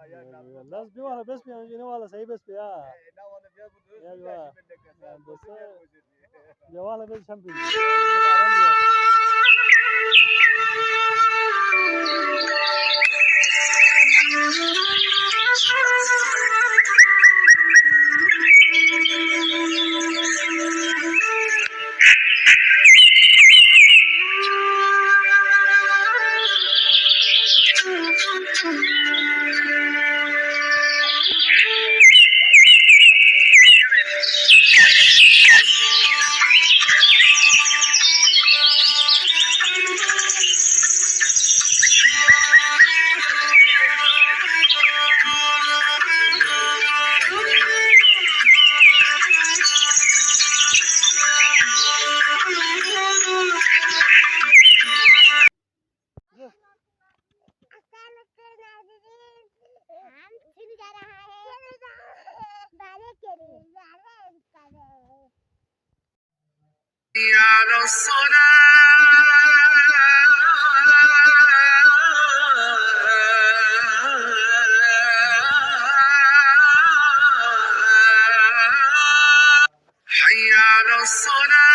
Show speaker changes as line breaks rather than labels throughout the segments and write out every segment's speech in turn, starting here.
Las bir wala bes mi yine wala sayı bes ya. Eyvah. Dosa ya wala bes şampiyon.
على الصلاة حي على الصلاة.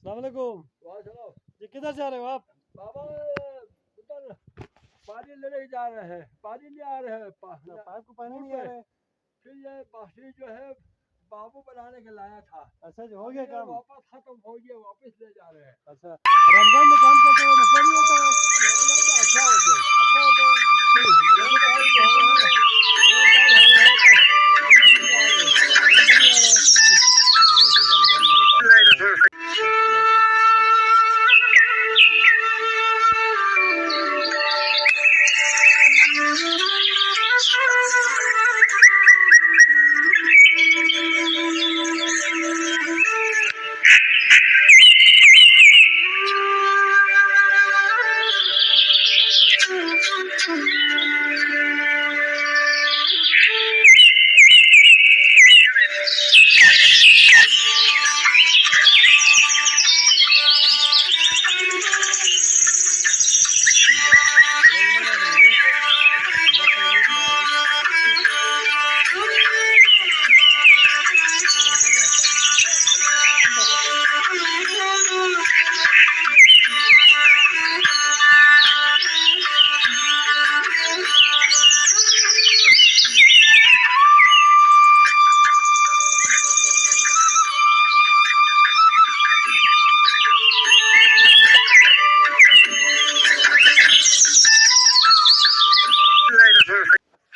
Assalamualaikum. ये किधर जा रहे हो आप?
बाबा उधर पानी लेने जा रहे हैं, पानी नहीं आ रहे हैं,
पाइप को पानी नहीं आ रहा है।
फिर ये बासी जो है बाबू बनाने के लाया था।
अच्छा जी, हो गया काम?
वापस खत्म हो गया, वापस ले जा रहे हैं।
अच्छा, रमजान में काम करते हो मसला नहीं होता है?
अच्छा होता है,
अच्छा होता है।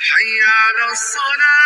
حي على الصلاة